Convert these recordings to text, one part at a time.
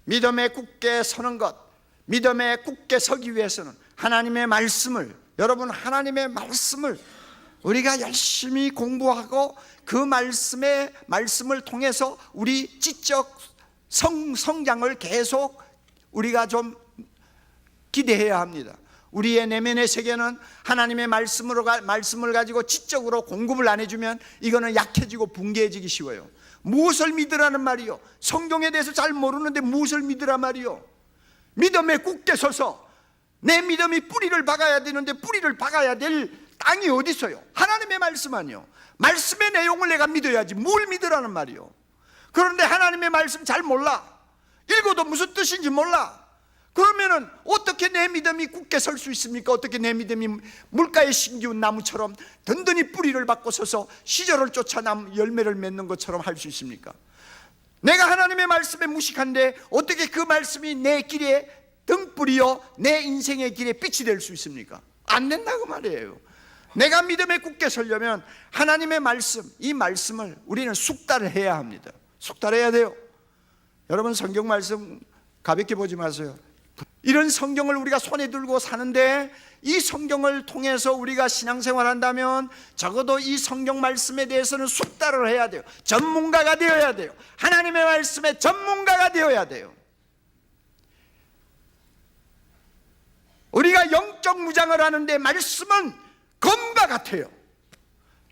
믿음에 굳게 서는 것, 믿음에 굳게 서기 위해서는 하나님의 말씀을, 여러분 하나님의 말씀을 우리가 열심히 공부하고 그 말씀을 통해서 우리 지적 성장을 계속 우리가 좀 기대해야 합니다. 우리의 내면의 세계는 하나님의 말씀을 가지고 지적으로 공급을 안 해주면 이거는 약해지고 붕괴해지기 쉬워요. 무엇을 믿으라는 말이요? 성경에 대해서 잘 모르는데 무엇을 믿으라 말이요? 믿음에 굳게 서서 내 믿음이 뿌리를 박아야 되는데 뿌리를 박아야 될 땅이 어디 있어요? 하나님의 말씀 아니요? 말씀의 내용을 내가 믿어야지 뭘 믿으라는 말이요? 그런데 하나님의 말씀 잘 몰라. 읽어도 무슨 뜻인지 몰라. 그러면은 어떻게 내 믿음이 굳게 설 수 있습니까? 어떻게 내 믿음이 물가에 심기운 나무처럼 든든히 뿌리를 박고 서서 시절을 쫓아 열매를 맺는 것처럼 할 수 있습니까? 내가 하나님의 말씀에 무식한데 어떻게 그 말씀이 내 길에 등불이요 내 인생의 길에 빛이 될 수 있습니까? 안 된다고 말이에요. 내가 믿음에 굳게 서려면 하나님의 말씀, 이 말씀을 우리는 숙달을 해야 합니다. 숙달해야 돼요. 여러분 성경 말씀 가볍게 보지 마세요. 이런 성경을 우리가 손에 들고 사는데 이 성경을 통해서 우리가 신앙생활 한다면 적어도 이 성경 말씀에 대해서는 숙달을 해야 돼요. 전문가가 되어야 돼요. 하나님의 말씀의 전문가가 되어야 돼요. 우리가 영적 무장을 하는데 말씀은 검과 같아요.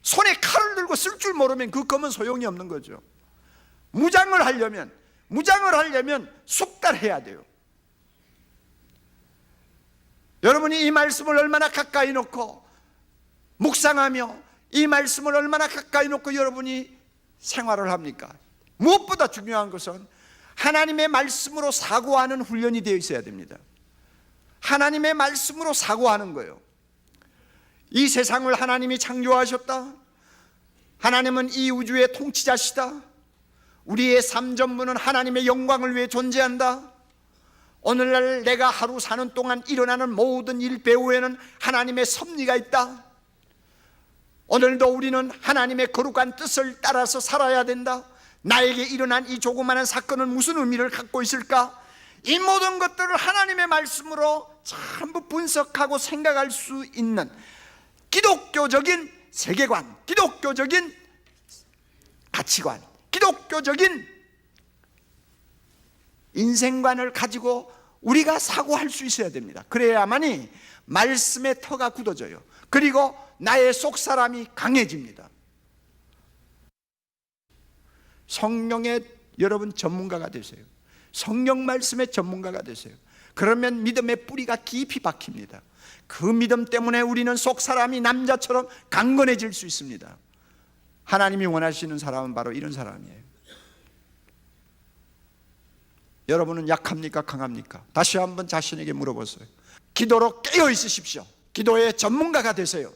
손에 칼을 들고 쓸 줄 모르면 그 검은 소용이 없는 거죠. 무장을 하려면 숙달해야 돼요. 여러분이 이 말씀을 얼마나 가까이 놓고 묵상하며 이 말씀을 얼마나 가까이 놓고 여러분이 생활을 합니까? 무엇보다 중요한 것은 하나님의 말씀으로 사고하는 훈련이 되어 있어야 됩니다. 하나님의 말씀으로 사고하는 거예요. 이 세상을 하나님이 창조하셨다. 하나님은 이 우주의 통치자시다. 우리의 삶 전부는 하나님의 영광을 위해 존재한다. 오늘날 내가 하루 사는 동안 일어나는 모든 일 배후에는 하나님의 섭리가 있다. 오늘도 우리는 하나님의 거룩한 뜻을 따라서 살아야 된다. 나에게 일어난 이 조그마한 사건은 무슨 의미를 갖고 있을까? 이 모든 것들을 하나님의 말씀으로 전부 분석하고 생각할 수 있는 기독교적인 세계관, 기독교적인 가치관, 기독교적인 인생관을 가지고 우리가 사고할 수 있어야 됩니다. 그래야만이 말씀의 터가 굳어져요. 그리고 나의 속사람이 강해집니다. 성령의 여러분 전문가가 되세요. 성령 말씀의 전문가가 되세요. 그러면 믿음의 뿌리가 깊이 박힙니다. 그 믿음 때문에 우리는 속사람이 남자처럼 강건해질 수 있습니다. 하나님이 원하시는 사람은 바로 이런 사람이에요. 여러분은 약합니까? 강합니까? 다시 한번 자신에게 물어보세요. 기도로 깨어 있으십시오. 기도의 전문가가 되세요.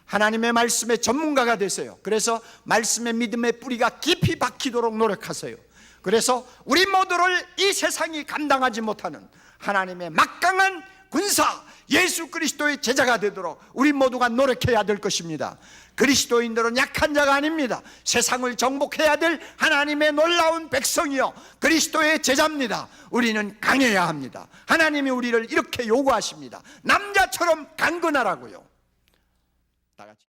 하나님의 말씀의 전문가가 되세요. 그래서 말씀의 믿음의 뿌리가 깊이 박히도록 노력하세요. 그래서 우리 모두를 이 세상이 감당하지 못하는 하나님의 막강한 군사 예수 그리스도의 제자가 되도록 우리 모두가 노력해야 될 것입니다. 그리스도인들은 약한 자가 아닙니다. 세상을 정복해야 될 하나님의 놀라운 백성이요 그리스도의 제자입니다. 우리는 강해야 합니다. 하나님이 우리를 이렇게 요구하십니다. 남자처럼 강건하라고요. 다 같이.